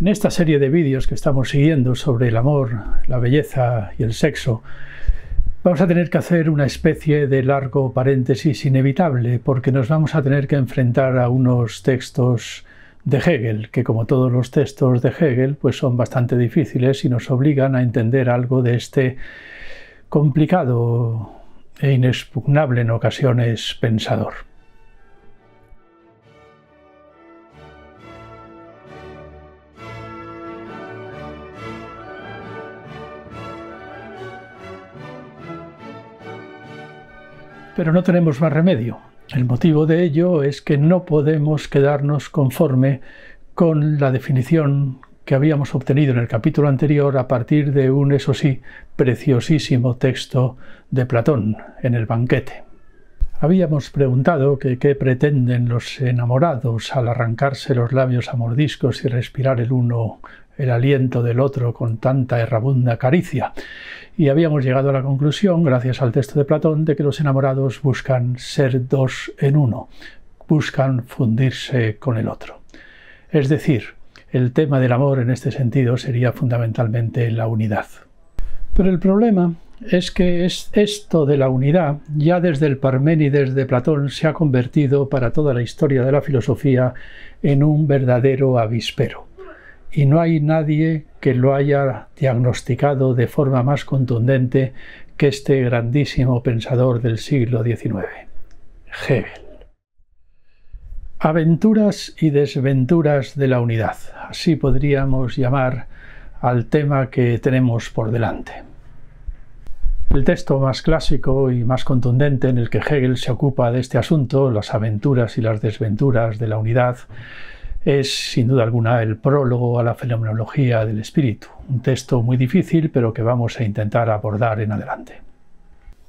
En esta serie de vídeos que estamos siguiendo sobre el amor, la belleza y el sexo, vamos a tener que hacer una especie de largo paréntesis inevitable, porque nos vamos a tener que enfrentar a unos textos de Hegel, que como todos los textos de Hegel, pues son bastante difíciles y nos obligan a entender algo de este complicado e inexpugnable en ocasiones pensador. Pero no tenemos más remedio. El motivo de ello es que no podemos quedarnos conforme con la definición que habíamos obtenido en el capítulo anterior a partir de un, eso sí, preciosísimo texto de Platón en el Banquete. Habíamos preguntado que qué pretenden los enamorados al arrancarse los labios a mordiscos y respirar el uno el aliento del otro con tanta errabunda caricia. Y habíamos llegado a la conclusión, gracias al texto de Platón, de que los enamorados buscan ser dos en uno, buscan fundirse con el otro. Es decir, el tema del amor en este sentido sería fundamentalmente la unidad. Pero el problema es que esto de la unidad, ya desde el Parménides de Platón, se ha convertido para toda la historia de la filosofía en un verdadero avispero. Y no hay nadie que lo haya diagnosticado de forma más contundente que este grandísimo pensador del siglo XIX, Hegel. Aventuras y desventuras de la unidad, así podríamos llamar al tema que tenemos por delante. El texto más clásico y más contundente en el que Hegel se ocupa de este asunto, las aventuras y las desventuras de la unidad, es sin duda alguna el prólogo a la fenomenología del espíritu, un texto muy difícil pero que vamos a intentar abordar en adelante.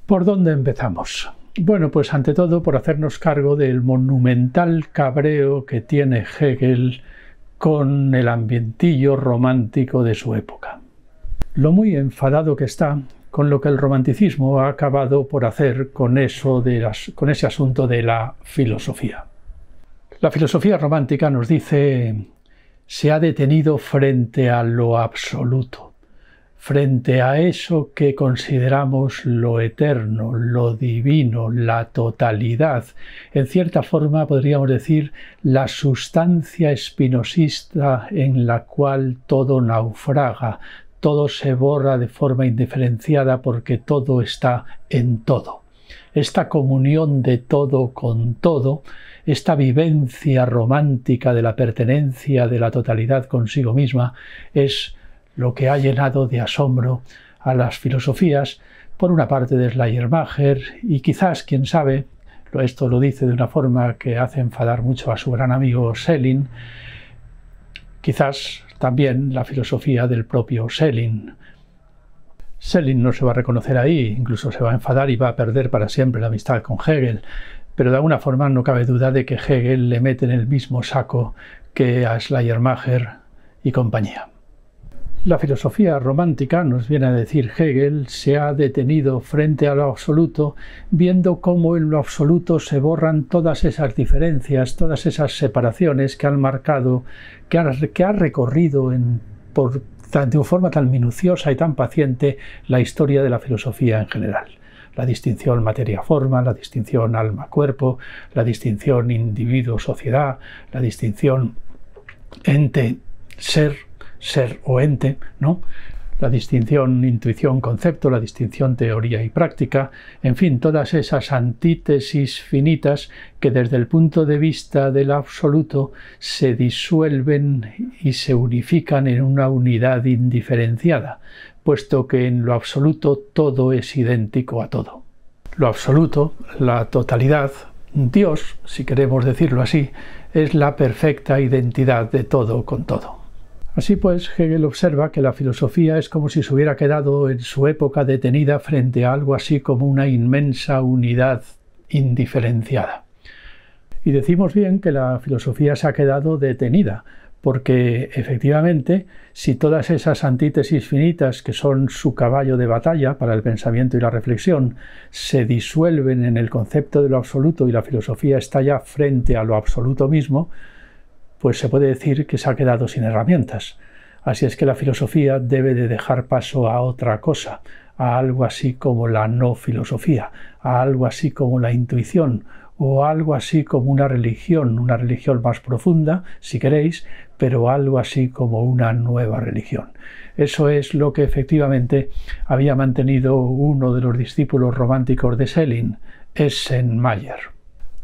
¿Por dónde empezamos? Bueno, pues ante todo por hacernos cargo del monumental cabreo que tiene Hegel con el ambientillo romántico de su época. Lo muy enfadado que está con lo que el romanticismo ha acabado por hacer con ese asunto de la filosofía. La filosofía romántica nos dice se ha detenido frente a lo absoluto, frente a eso que consideramos lo eterno, lo divino, la totalidad. En cierta forma podríamos decir la sustancia espinosista en la cual todo naufraga, todo se borra de forma indiferenciada porque todo está en todo. Esta comunión de todo con todo, esta vivencia romántica de la pertenencia de la totalidad consigo misma, es lo que ha llenado de asombro a las filosofías, por una parte de Schleiermacher, y quizás, quién sabe, esto lo dice de una forma que hace enfadar mucho a su gran amigo Schelling, quizás también la filosofía del propio Schelling. Schelling no se va a reconocer ahí, incluso se va a enfadar y va a perder para siempre la amistad con Hegel, pero de alguna forma no cabe duda de que Hegel le mete en el mismo saco que a Schleiermacher y compañía. La filosofía romántica, nos viene a decir Hegel, se ha detenido frente a lo absoluto, viendo cómo en lo absoluto se borran todas esas diferencias, todas esas separaciones que han marcado, que ha recorrido de forma tan minuciosa y tan paciente la historia de la filosofía en general. La distinción materia-forma, la distinción alma-cuerpo, la distinción individuo-sociedad, la distinción ente-ser, ser o ente, ¿no? La distinción intuición-concepto, la distinción teoría y práctica, en fin, todas esas antítesis finitas que desde el punto de vista del absoluto se disuelven y se unifican en una unidad indiferenciada, puesto que en lo absoluto todo es idéntico a todo. Lo absoluto, la totalidad, Dios, si queremos decirlo así, es la perfecta identidad de todo con todo. Así pues, Hegel observa que la filosofía es como si se hubiera quedado en su época detenida frente a algo así como una inmensa unidad indiferenciada. Y decimos bien que la filosofía se ha quedado detenida, porque efectivamente, si todas esas antítesis finitas que son su caballo de batalla para el pensamiento y la reflexión se disuelven en el concepto de lo absoluto y la filosofía está ya frente a lo absoluto mismo, pues se puede decir que se ha quedado sin herramientas. Así es que la filosofía debe de dejar paso a otra cosa, a algo así como la no filosofía, a algo así como la intuición, o algo así como una religión más profunda, si queréis, pero algo así como una nueva religión. Eso es lo que efectivamente había mantenido uno de los discípulos románticos de Schelling, Essenmayer.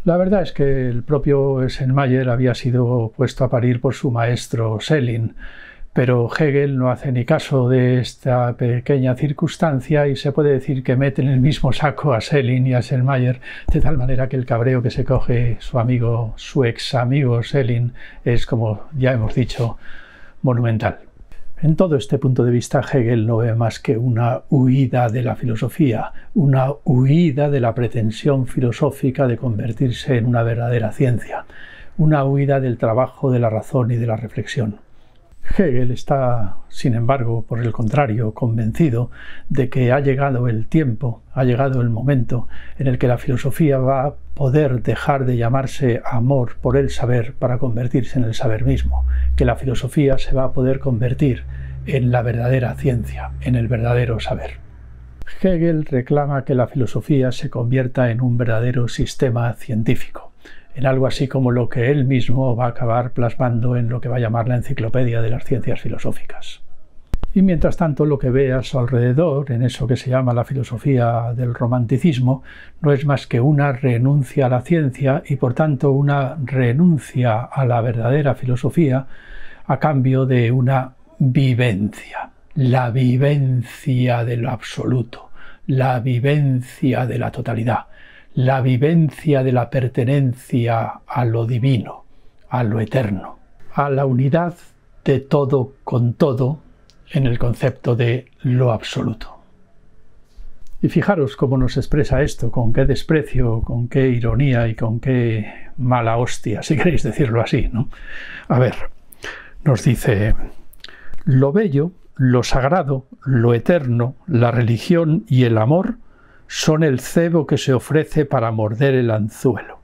La verdad es que el propio Essenmayer había sido puesto a parir por su maestro Schelling, pero Hegel no hace ni caso de esta pequeña circunstancia y se puede decir que mete en el mismo saco a Schelling y a Essenmayer, de tal manera que el cabreo que se coge su ex amigo Schelling es, como ya hemos dicho, monumental. En todo este punto de vista, Hegel no ve más que una huida de la filosofía, una huida de la pretensión filosófica de convertirse en una verdadera ciencia, una huida del trabajo de la razón y de la reflexión. Hegel está, sin embargo, por el contrario, convencido de que ha llegado el tiempo, ha llegado el momento en el que la filosofía va a poder dejar de llamarse amor por el saber para convertirse en el saber mismo, que la filosofía se va a poder convertir en la verdadera ciencia, en el verdadero saber. Hegel reclama que la filosofía se convierta en un verdadero sistema científico, en algo así como lo que él mismo va a acabar plasmando en lo que va a llamar la Enciclopedia de las Ciencias Filosóficas. Y mientras tanto, lo que ve a su alrededor, en eso que se llama la filosofía del romanticismo, no es más que una renuncia a la ciencia y, por tanto, una renuncia a la verdadera filosofía a cambio de una vivencia, la vivencia de lo absoluto, la vivencia de la totalidad, la vivencia de la pertenencia a lo divino, a lo eterno, a la unidad de todo con todo en el concepto de lo absoluto. Y fijaros cómo nos expresa esto, con qué desprecio, con qué ironía y con qué mala hostia, si queréis decirlo así, ¿no? A ver, nos dice: lo bello, lo sagrado, lo eterno, la religión y el amor son el cebo que se ofrece para morder el anzuelo.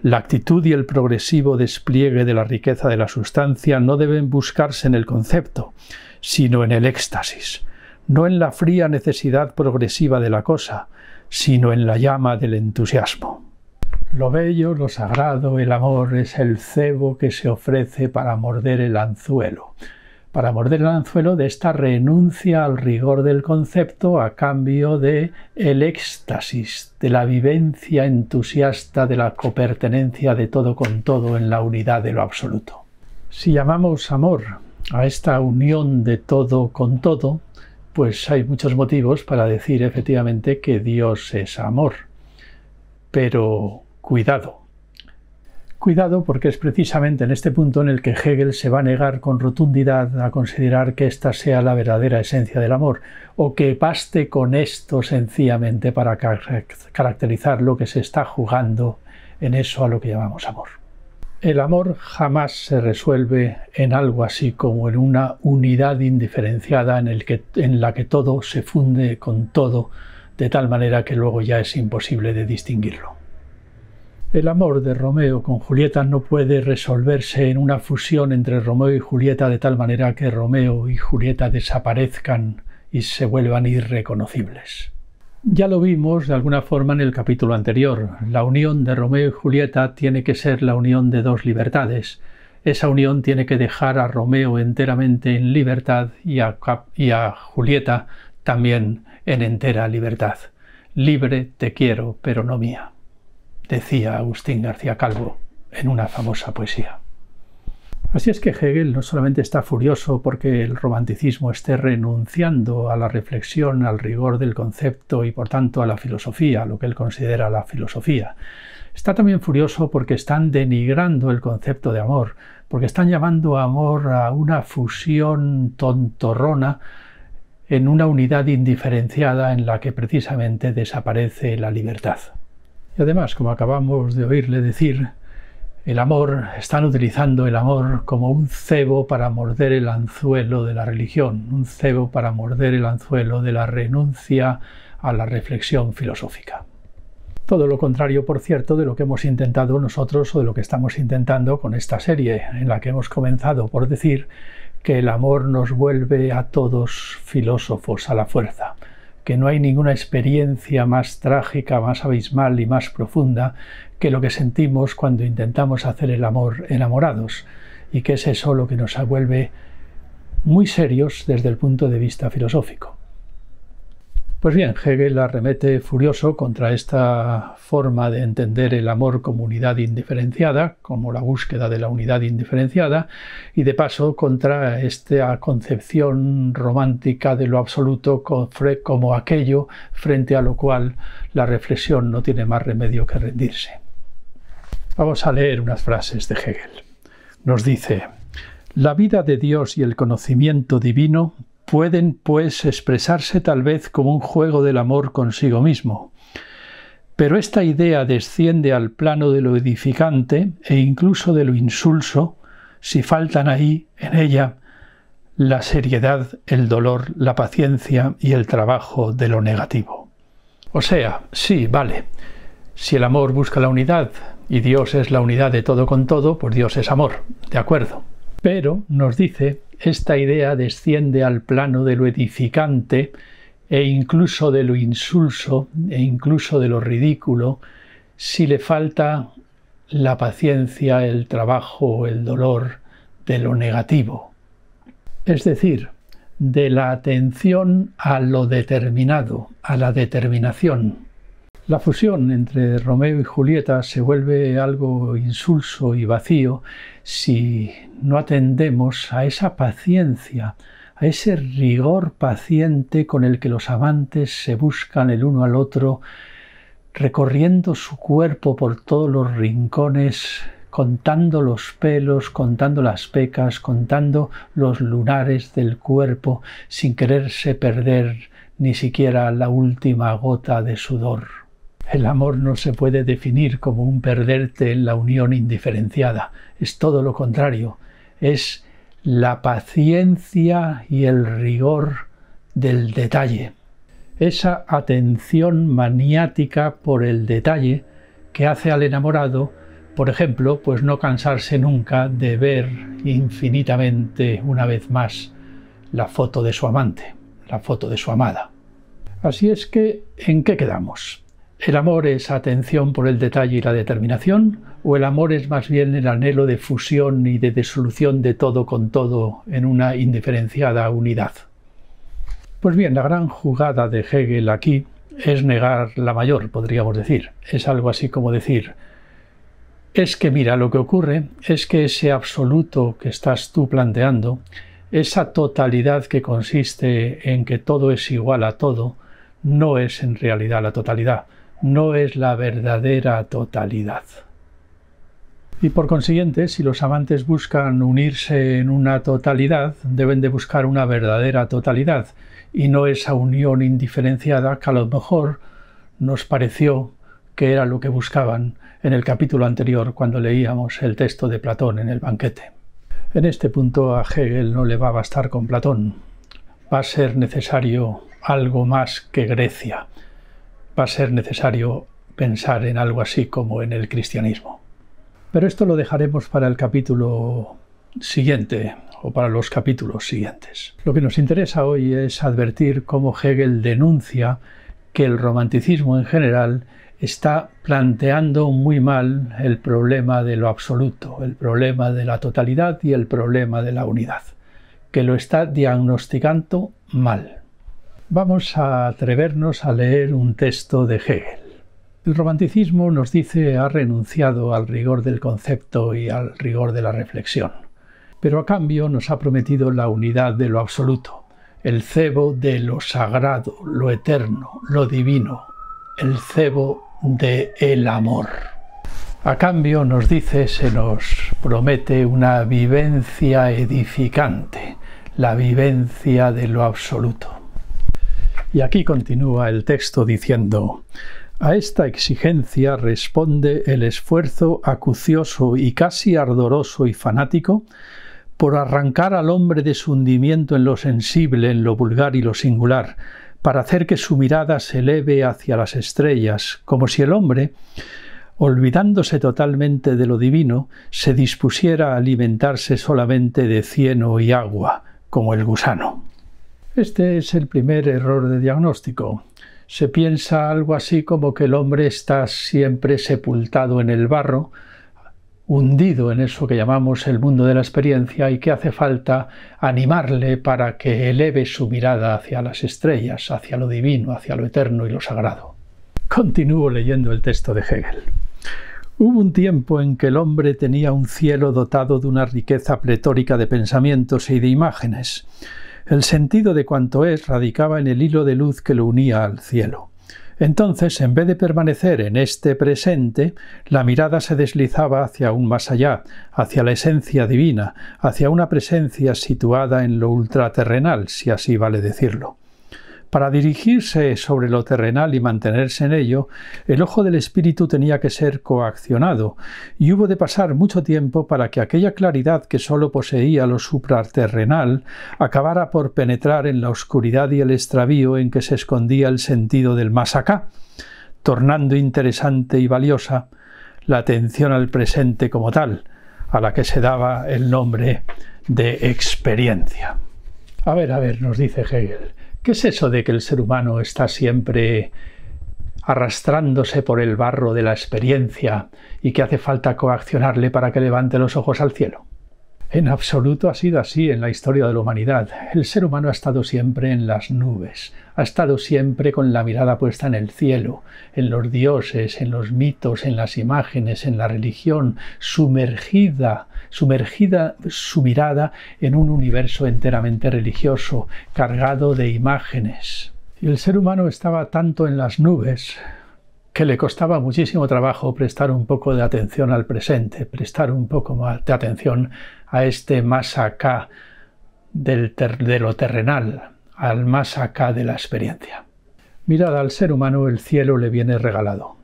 La actitud y el progresivo despliegue de la riqueza de la sustancia no deben buscarse en el concepto, sino en el éxtasis, no en la fría necesidad progresiva de la cosa, sino en la llama del entusiasmo. Lo bello, lo sagrado, el amor es el cebo que se ofrece para morder el anzuelo. Para morder el anzuelo de esta renuncia al rigor del concepto a cambio de el éxtasis, de la vivencia entusiasta de la copertenencia de todo con todo en la unidad de lo absoluto. Si llamamos amor a esta unión de todo con todo, pues hay muchos motivos para decir efectivamente que Dios es amor. Pero cuidado. Cuidado, porque es precisamente en este punto en el que Hegel se va a negar con rotundidad a considerar que esta sea la verdadera esencia del amor, o que baste con esto sencillamente para caracterizar lo que se está jugando en eso a lo que llamamos amor. El amor jamás se resuelve en algo así como en una unidad indiferenciada en la que todo se funde con todo, de tal manera que luego ya es imposible de distinguirlo. El amor de Romeo con Julieta no puede resolverse en una fusión entre Romeo y Julieta de tal manera que Romeo y Julieta desaparezcan y se vuelvan irreconocibles. Ya lo vimos de alguna forma en el capítulo anterior. La unión de Romeo y Julieta tiene que ser la unión de dos libertades. Esa unión tiene que dejar a Romeo enteramente en libertad y a Julieta también en entera libertad. Libre te quiero, pero no mía, decía Agustín García Calvo en una famosa poesía. Así es que Hegel no solamente está furioso porque el romanticismo esté renunciando a la reflexión, al rigor del concepto y por tanto a la filosofía, a lo que él considera la filosofía. Está también furioso porque están denigrando el concepto de amor, porque están llamando amor a una fusión tontorrona en una unidad indiferenciada en la que precisamente desaparece la libertad. Y además, como acabamos de oírle decir, están utilizando el amor como un cebo para morder el anzuelo de la religión, un cebo para morder el anzuelo de la renuncia a la reflexión filosófica. Todo lo contrario, por cierto, de lo que hemos intentado nosotros o de lo que estamos intentando con esta serie, en la que hemos comenzado por decir que el amor nos vuelve a todos filósofos a la fuerza, que no hay ninguna experiencia más trágica, más abismal y más profunda que lo que sentimos cuando intentamos hacer el amor enamorados, y que es eso lo que nos vuelve muy serios desde el punto de vista filosófico. Pues bien, Hegel arremete furioso contra esta forma de entender el amor como unidad indiferenciada, como la búsqueda de la unidad indiferenciada, y de paso contra esta concepción romántica de lo absoluto como aquello frente a lo cual la reflexión no tiene más remedio que rendirse. Vamos a leer unas frases de Hegel. Nos dice: la vida de Dios y el conocimiento divino pueden, pues, expresarse tal vez como un juego del amor consigo mismo. Pero esta idea desciende al plano de lo edificante e incluso de lo insulso si faltan ahí, en ella, la seriedad, el dolor, la paciencia y el trabajo de lo negativo. O sea, sí, vale, si el amor busca la unidad y Dios es la unidad de todo con todo, pues Dios es amor, de acuerdo. Pero, nos dice, esta idea desciende al plano de lo edificante e incluso de lo insulso e incluso de lo ridículo si le falta la paciencia, el trabajo, el dolor de lo negativo. Es decir, de la atención a lo determinado, a la determinación. La fusión entre Romeo y Julieta se vuelve algo insulso y vacío si no atendemos a esa paciencia, a ese rigor paciente con el que los amantes se buscan el uno al otro, recorriendo su cuerpo por todos los rincones, contando los pelos, contando las pecas, contando los lunares del cuerpo, sin quererse perder ni siquiera la última gota de sudor. El amor no se puede definir como un perderte en la unión indiferenciada, es todo lo contrario, es la paciencia y el rigor del detalle, esa atención maniática por el detalle que hace al enamorado, por ejemplo, pues no cansarse nunca de ver infinitamente una vez más la foto de su amante, la foto de su amada. Así es que, ¿en qué quedamos? ¿El amor es atención por el detalle y la determinación? ¿O el amor es más bien el anhelo de fusión y de disolución de todo con todo en una indiferenciada unidad? Pues bien, la gran jugada de Hegel aquí es negar la mayor, podríamos decir. Es algo así como decir: es que mira, lo que ocurre es que ese absoluto que estás tú planteando, esa totalidad que consiste en que todo es igual a todo, no es en realidad la totalidad. No es la verdadera totalidad. Y por consiguiente, si los amantes buscan unirse en una totalidad, deben de buscar una verdadera totalidad, y no esa unión indiferenciada que a lo mejor nos pareció que era lo que buscaban en el capítulo anterior cuando leíamos el texto de Platón en el banquete. En este punto a Hegel no le va a bastar con Platón. Va a ser necesario algo más que Grecia. Va a ser necesario pensar en algo así como en el cristianismo. Pero esto lo dejaremos para el capítulo siguiente o para los capítulos siguientes. Lo que nos interesa hoy es advertir cómo Hegel denuncia que el romanticismo en general está planteando muy mal el problema de lo absoluto, el problema de la totalidad y el problema de la unidad, que lo está diagnosticando mal. Vamos a atrevernos a leer un texto de Hegel. El romanticismo, nos dice, ha renunciado al rigor del concepto y al rigor de la reflexión, pero a cambio nos ha prometido la unidad de lo absoluto, el cebo de lo sagrado, lo eterno, lo divino, el cebo de el amor. A cambio, nos dice, se nos promete una vivencia edificante, la vivencia de lo absoluto. Y aquí continúa el texto diciendo: a esta exigencia responde el esfuerzo acucioso y casi ardoroso y fanático por arrancar al hombre de su hundimiento en lo sensible, en lo vulgar y lo singular, para hacer que su mirada se eleve hacia las estrellas, como si el hombre, olvidándose totalmente de lo divino, se dispusiera a alimentarse solamente de cieno y agua, como el gusano. Este es el primer error de diagnóstico. Se piensa algo así como que el hombre está siempre sepultado en el barro, hundido en eso que llamamos el mundo de la experiencia, y que hace falta animarle para que eleve su mirada hacia las estrellas, hacia lo divino, hacia lo eterno y lo sagrado. Continúo leyendo el texto de Hegel. Hubo un tiempo en que el hombre tenía un cielo dotado de una riqueza pletórica de pensamientos y de imágenes. El sentido de cuanto es radicaba en el hilo de luz que lo unía al cielo. Entonces, en vez de permanecer en este presente, la mirada se deslizaba hacia un más allá, hacia la esencia divina, hacia una presencia situada en lo ultraterrenal, si así vale decirlo. Para dirigirse sobre lo terrenal y mantenerse en ello, el ojo del espíritu tenía que ser coaccionado, y hubo de pasar mucho tiempo para que aquella claridad que sólo poseía lo supraterrenal acabara por penetrar en la oscuridad y el extravío en que se escondía el sentido del más acá, tornando interesante y valiosa la atención al presente como tal, a la que se daba el nombre de experiencia. A ver, nos dice Hegel, ¿qué es eso de que el ser humano está siempre arrastrándose por el barro de la experiencia y que hace falta coaccionarle para que levante los ojos al cielo? En absoluto ha sido así en la historia de la humanidad. El ser humano ha estado siempre en las nubes, ha estado siempre con la mirada puesta en el cielo, en los dioses, en los mitos, en las imágenes, en la religión, sumergida su mirada en un universo enteramente religioso, cargado de imágenes. Y el ser humano estaba tanto en las nubes que le costaba muchísimo trabajo prestar un poco de atención al presente, prestar un poco más de atención a este más acá de lo terrenal, al más acá de la experiencia. Mirad, al ser humano el cielo le viene regalado.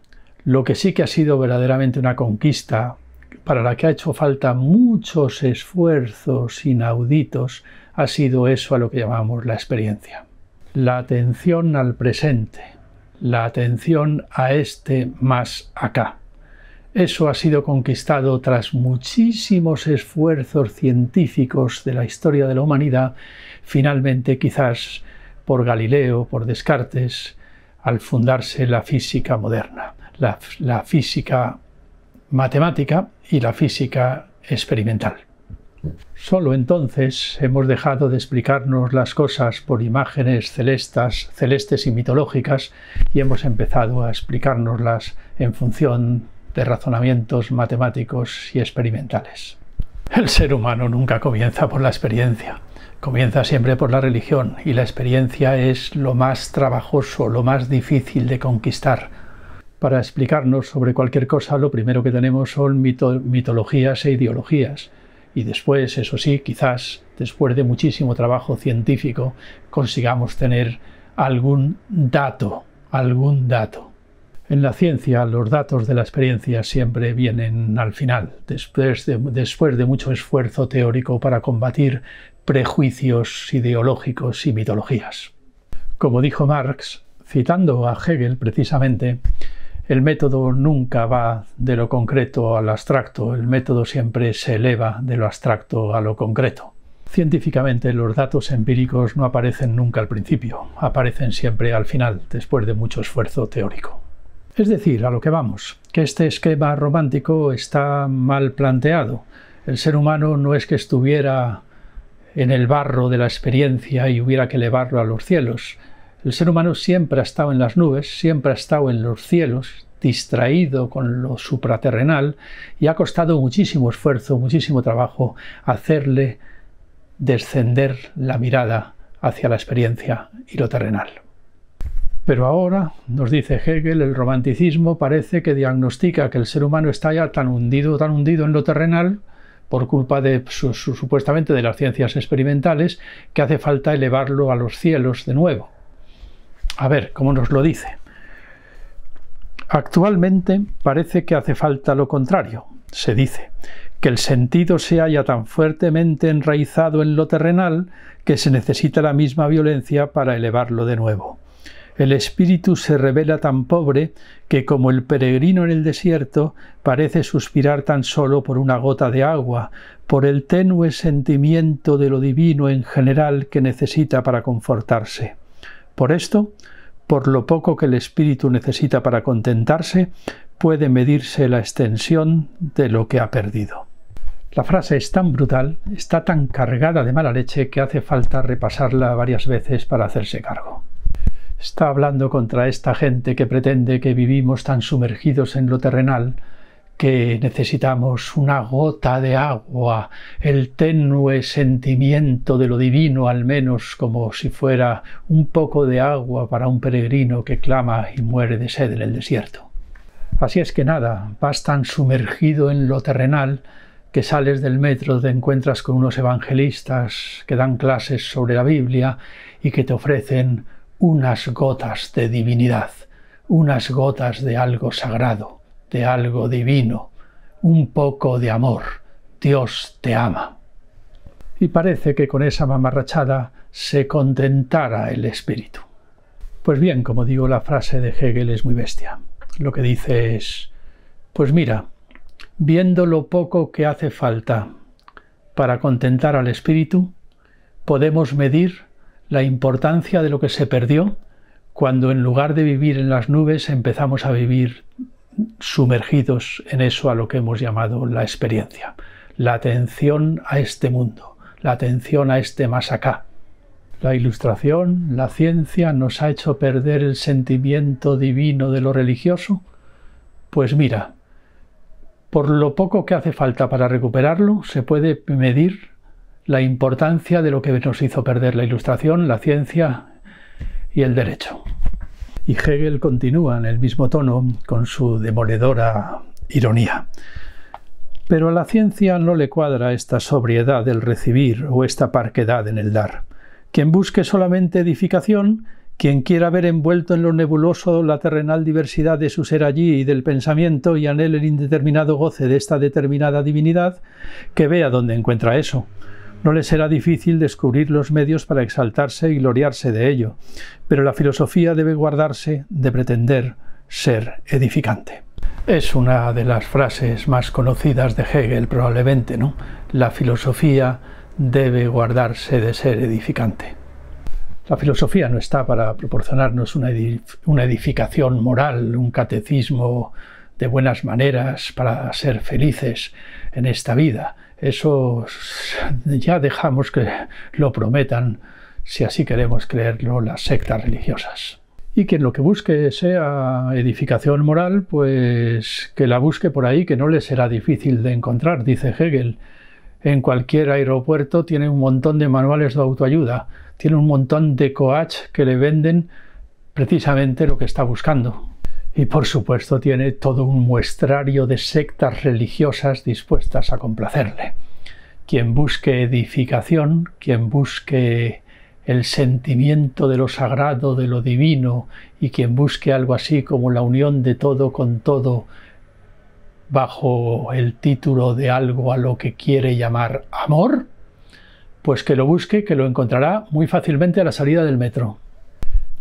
Lo que sí que ha sido verdaderamente una conquista, para la que ha hecho falta muchos esfuerzos inauditos, ha sido eso a lo que llamamos la experiencia. La atención al presente, la atención a este más acá. Eso ha sido conquistado tras muchísimos esfuerzos científicos de la historia de la humanidad, finalmente quizás por Galileo, por Descartes, al fundarse la física moderna, la física matemática y la física experimental. Solo entonces hemos dejado de explicarnos las cosas por imágenes celestes y mitológicas y hemos empezado a explicárnoslas en función de razonamientos matemáticos y experimentales. El ser humano nunca comienza por la experiencia, comienza siempre por la religión, y la experiencia es lo más trabajoso, lo más difícil de conquistar. Para explicarnos sobre cualquier cosa, lo primero que tenemos son mitologías e ideologías. Y después, eso sí, quizás, después de muchísimo trabajo científico, consigamos tener algún dato. En la ciencia, los datos de la experiencia siempre vienen al final, después de mucho esfuerzo teórico para combatir prejuicios ideológicos y mitologías. Como dijo Marx, citando a Hegel precisamente, el método nunca va de lo concreto al abstracto, el método siempre se eleva de lo abstracto a lo concreto. Científicamente, los datos empíricos no aparecen nunca al principio, aparecen siempre al final, después de mucho esfuerzo teórico. Es decir, a lo que vamos, que este esquema romántico está mal planteado. El ser humano no es que estuviera en el barro de la experiencia y hubiera que elevarlo a los cielos. El ser humano siempre ha estado en las nubes, siempre ha estado en los cielos, distraído con lo supraterrenal, y ha costado muchísimo esfuerzo, muchísimo trabajo hacerle descender la mirada hacia la experiencia y lo terrenal. Pero ahora, nos dice Hegel, el romanticismo parece que diagnostica que el ser humano está ya tan hundido en lo terrenal, por culpa de supuestamente de las ciencias experimentales, que hace falta elevarlo a los cielos de nuevo. A ver, ¿cómo nos lo dice? Actualmente parece que hace falta lo contrario. Se dice que el sentido se halla tan fuertemente enraizado en lo terrenal que se necesita la misma violencia para elevarlo de nuevo. El espíritu se revela tan pobre que, como el peregrino en el desierto, parece suspirar tan solo por una gota de agua, por el tenue sentimiento de lo divino en general que necesita para confortarse. Por esto, por lo poco que el espíritu necesita para contentarse, puede medirse la extensión de lo que ha perdido. La frase es tan brutal, está tan cargada de mala leche que hace falta repasarla varias veces para hacerse cargo. Está hablando contra esta gente que pretende que vivimos tan sumergidos en lo terrenal que necesitamos una gota de agua, el tenue sentimiento de lo divino, al menos como si fuera un poco de agua para un peregrino que clama y muere de sed en el desierto. Así es que nada, vas tan sumergido en lo terrenal que sales del metro, te encuentras con unos evangelistas que dan clases sobre la Biblia y que te ofrecen unas gotas de divinidad, unas gotas de algo sagrado, de algo divino, un poco de amor. Dios te ama. Y parece que con esa mamarrachada se contentara el espíritu. Pues bien, como digo, la frase de Hegel es muy bestia. Lo que dice es, pues mira, viendo lo poco que hace falta para contentar al espíritu, podemos medir la importancia de lo que se perdió cuando en lugar de vivir en las nubes empezamos a vivir sumergidos en eso a lo que hemos llamado la experiencia, la atención a este mundo, la atención a este más acá. La ilustración, la ciencia nos ha hecho perder el sentimiento divino de lo religioso. Pues mira, por lo poco que hace falta para recuperarlo, se puede medir la importancia de lo que nos hizo perder la ilustración, la ciencia y el derecho. Y Hegel continúa en el mismo tono con su demoledora ironía. Pero a la ciencia no le cuadra esta sobriedad del recibir o esta parquedad en el dar. Quien busque solamente edificación, quien quiera ver envuelto en lo nebuloso la terrenal diversidad de su ser allí y del pensamiento y anhele el indeterminado goce de esta determinada divinidad, que vea dónde encuentra eso. No le será difícil descubrir los medios para exaltarse y gloriarse de ello, pero la filosofía debe guardarse de pretender ser edificante. Es una de las frases más conocidas de Hegel, probablemente, ¿no? La filosofía debe guardarse de ser edificante. La filosofía no está para proporcionarnos una edificación moral, un catecismo de buenas maneras para ser felices en esta vida. Eso ya dejamos que lo prometan, si así queremos creerlo, las sectas religiosas. Y quien lo que busque sea edificación moral, pues que la busque por ahí, que no le será difícil de encontrar, dice Hegel. En cualquier aeropuerto tiene un montón de manuales de autoayuda, tiene un montón de coach que le venden precisamente lo que está buscando. Y por supuesto tiene todo un muestrario de sectas religiosas dispuestas a complacerle. Quien busque edificación, quien busque el sentimiento de lo sagrado, de lo divino, y quien busque algo así como la unión de todo con todo, bajo el título de algo a lo que quiere llamar amor, pues que lo busque, que lo encontrará muy fácilmente a la salida del metro.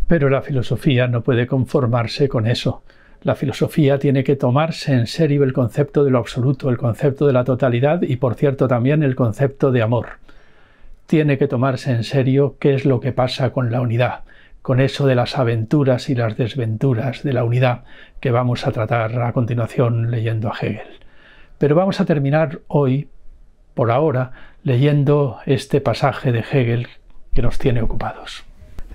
Pero la filosofía no puede conformarse con eso. La filosofía tiene que tomarse en serio el concepto de lo absoluto, el concepto de la totalidad y, por cierto, también el concepto de amor. Tiene que tomarse en serio qué es lo que pasa con la unidad, con eso de las aventuras y las desventuras de la unidad que vamos a tratar a continuación leyendo a Hegel. Pero vamos a terminar hoy, por ahora, leyendo este pasaje de Hegel que nos tiene ocupados.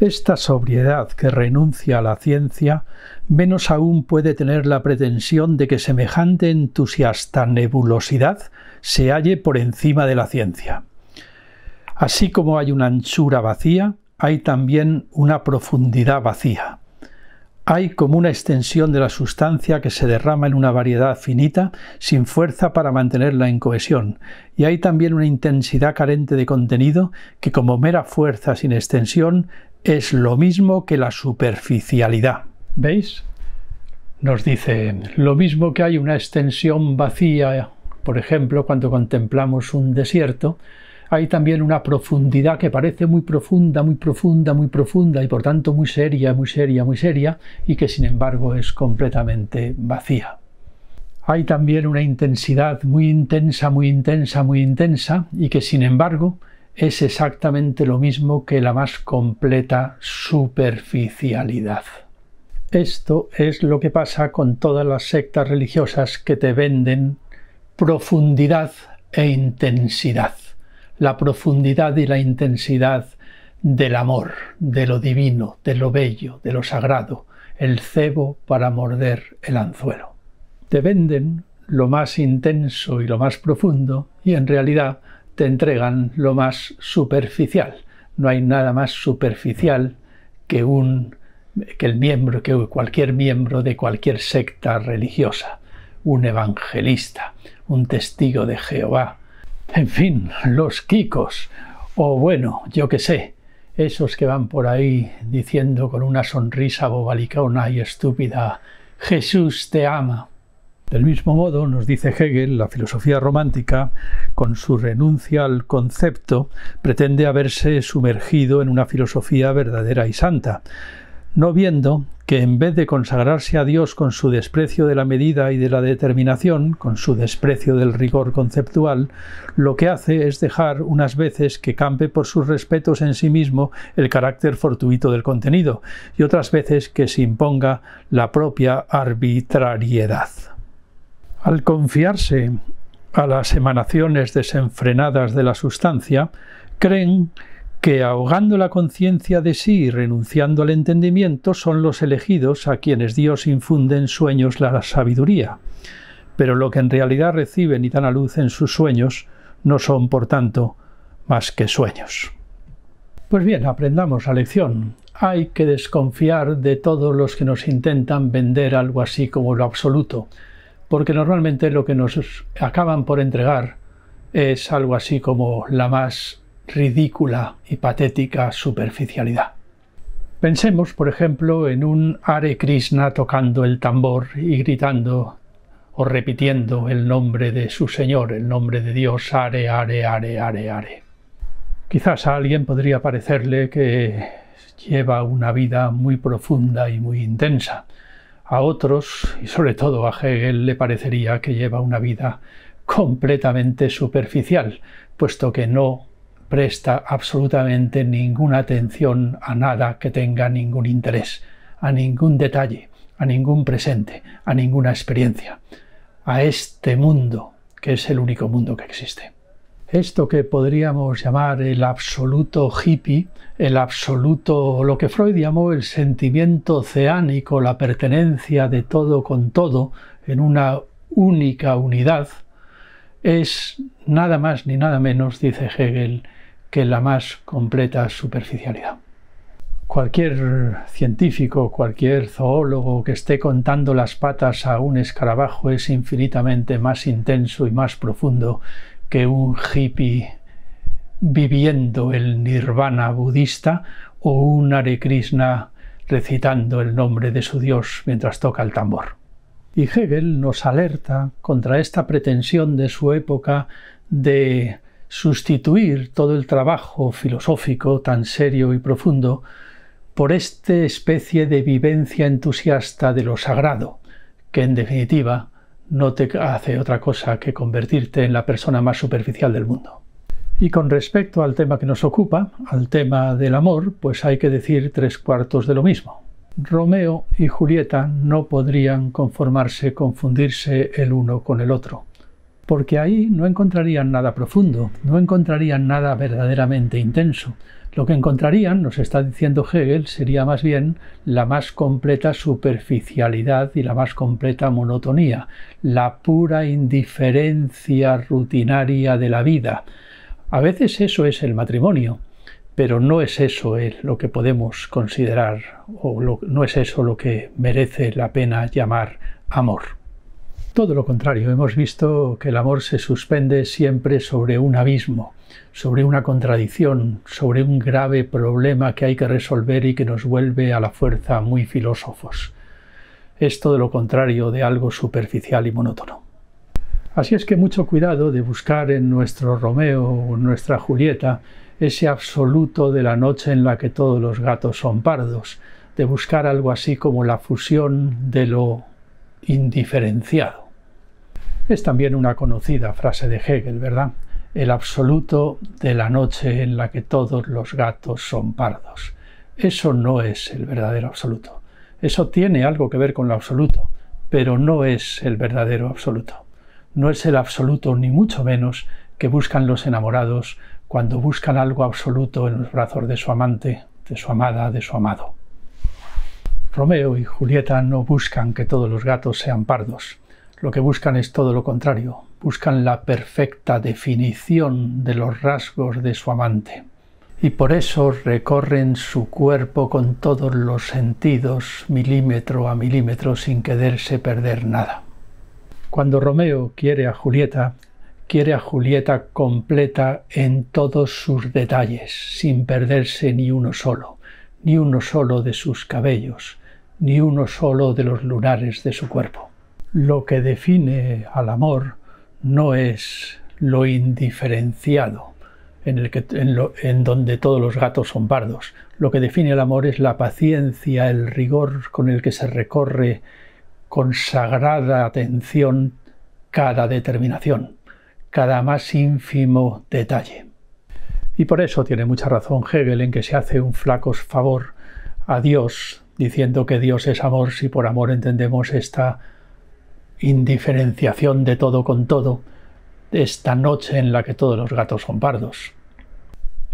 Esta sobriedad que renuncia a la ciencia, menos aún puede tener la pretensión de que semejante entusiasta nebulosidad se halle por encima de la ciencia. Así como hay una anchura vacía, hay también una profundidad vacía. Hay como una extensión de la sustancia que se derrama en una variedad finita, sin fuerza para mantenerla en cohesión, y hay también una intensidad carente de contenido que, como mera fuerza sin extensión, es lo mismo que la superficialidad. ¿Veis? Nos dice, lo mismo que hay una extensión vacía, por ejemplo, cuando contemplamos un desierto, hay también una profundidad que parece muy profunda, muy profunda, muy profunda y por tanto muy seria, muy seria, muy seria y que sin embargo es completamente vacía. Hay también una intensidad muy intensa, muy intensa, muy intensa y que sin embargo es exactamente lo mismo que la más completa superficialidad. Esto es lo que pasa con todas las sectas religiosas que te venden profundidad e intensidad. La profundidad y la intensidad del amor, de lo divino, de lo bello, de lo sagrado, el cebo para morder el anzuelo. Te venden lo más intenso y lo más profundo y en realidad te entregan lo más superficial. No hay nada más superficial que cualquier miembro de cualquier secta religiosa, un evangelista, un testigo de Jehová, en fin, los kikos, o bueno, yo qué sé, esos que van por ahí diciendo con una sonrisa bobalicona y estúpida, Jesús te ama. Del mismo modo, nos dice Hegel, la filosofía romántica, con su renuncia al concepto, pretende haberse sumergido en una filosofía verdadera y santa, no viendo que en vez de consagrarse a Dios con su desprecio de la medida y de la determinación, con su desprecio del rigor conceptual, lo que hace es dejar unas veces que campe por sus respetos en sí mismo el carácter fortuito del contenido y otras veces que se imponga la propia arbitrariedad. Al confiarse a las emanaciones desenfrenadas de la sustancia, creen que ahogando la conciencia de sí y renunciando al entendimiento son los elegidos a quienes Dios infunde en sueños la sabiduría, pero lo que en realidad reciben y dan a luz en sus sueños no son, por tanto, más que sueños. Pues bien, aprendamos la lección. Hay que desconfiar de todos los que nos intentan vender algo así como lo absoluto, porque normalmente lo que nos acaban por entregar es algo así como la más ridícula y patética superficialidad. Pensemos, por ejemplo, en un Hare Krishna tocando el tambor y gritando o repitiendo el nombre de su Señor, el nombre de Dios, Hare, Hare, Hare, Hare, Hare. Quizás a alguien podría parecerle que lleva una vida muy profunda y muy intensa. A otros, y sobre todo a Hegel, le parecería que lleva una vida completamente superficial, puesto que no presta absolutamente ninguna atención a nada que tenga ningún interés, a ningún detalle, a ningún presente, a ninguna experiencia, a este mundo, que es el único mundo que existe. Esto que podríamos llamar el absoluto hippie, el absoluto, lo que Freud llamó el sentimiento oceánico, la pertenencia de todo con todo en una única unidad, es nada más ni nada menos, dice Hegel, que la más completa superficialidad. Cualquier científico, cualquier zoólogo que esté contando las patas a un escarabajo es infinitamente más intenso y más profundo que un hippie viviendo el nirvana budista o un Hare Krishna recitando el nombre de su Dios mientras toca el tambor. Y Hegel nos alerta contra esta pretensión de su época de sustituir todo el trabajo filosófico tan serio y profundo por esta especie de vivencia entusiasta de lo sagrado, que en definitiva no te hace otra cosa que convertirte en la persona más superficial del mundo. Y con respecto al tema que nos ocupa, al tema del amor, pues hay que decir 3/4 de lo mismo. Romeo y Julieta no podrían confundirse el uno con el otro, porque ahí no encontrarían nada profundo, no encontrarían nada verdaderamente intenso. Lo que encontrarían, nos está diciendo Hegel, sería más bien la más completa superficialidad y la más completa monotonía, la pura indiferencia rutinaria de la vida. A veces eso es el matrimonio, pero no es eso lo que podemos considerar, no es eso lo que merece la pena llamar amor. Todo lo contrario, hemos visto que el amor se suspende siempre sobre un abismo, sobre una contradicción, sobre un grave problema que hay que resolver y que nos vuelve a la fuerza muy filósofos. Es todo lo contrario de algo superficial y monótono. Así es que mucho cuidado de buscar en nuestro Romeo o nuestra Julieta ese absoluto de la noche en la que todos los gatos son pardos, de buscar algo así como la fusión de lo indiferenciado. Es también una conocida frase de Hegel, ¿verdad? El absoluto de la noche en la que todos los gatos son pardos. Eso no es el verdadero absoluto. Eso tiene algo que ver con lo absoluto, pero no es el verdadero absoluto. No es el absoluto, ni mucho menos, que buscan los enamorados cuando buscan algo absoluto en los brazos de su amante, de su amada, de su amado. Romeo y Julieta no buscan que todos los gatos sean pardos. Lo que buscan es todo lo contrario. Buscan la perfecta definición de los rasgos de su amante. Y por eso recorren su cuerpo con todos los sentidos, milímetro a milímetro, sin quererse perder nada. Cuando Romeo quiere a Julieta completa en todos sus detalles, sin perderse ni uno solo de sus cabellos, ni uno solo de los lunares de su cuerpo. Lo que define al amor no es lo indiferenciado, en donde todos los gatos son pardos. Lo que define al amor es la paciencia, el rigor con el que se recorre con sagrada atención cada determinación, cada más ínfimo detalle. Y por eso tiene mucha razón Hegel en que se hace un flaco favor a Dios, diciendo que Dios es amor, si por amor entendemos esta indiferenciación de todo con todo, esta noche en la que todos los gatos son pardos.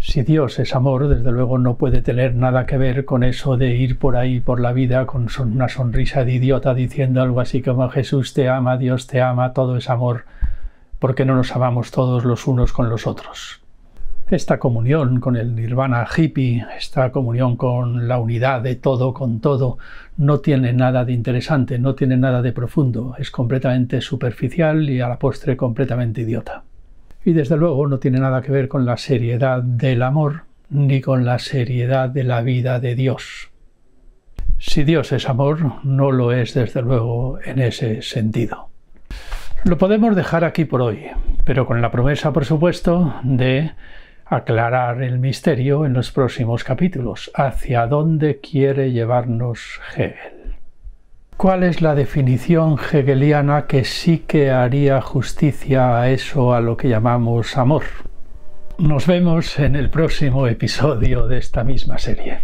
Si Dios es amor, desde luego no puede tener nada que ver con eso de ir por ahí por la vida con una sonrisa de idiota diciendo algo así como Jesús te ama, Dios te ama, todo es amor, porque no nos amamos todos los unos con los otros. Esta comunión con el nirvana hippie, esta comunión con la unidad de todo con todo, no tiene nada de interesante, no tiene nada de profundo, es completamente superficial y a la postre completamente idiota. Y desde luego no tiene nada que ver con la seriedad del amor ni con la seriedad de la vida de Dios. Si Dios es amor, no lo es desde luego en ese sentido. Lo podemos dejar aquí por hoy, pero con la promesa, por supuesto, de aclarar el misterio en los próximos capítulos. ¿Hacia dónde quiere llevarnos Hegel? ¿Cuál es la definición hegeliana que sí que haría justicia a eso a lo que llamamos amor? Nos vemos en el próximo episodio de esta misma serie.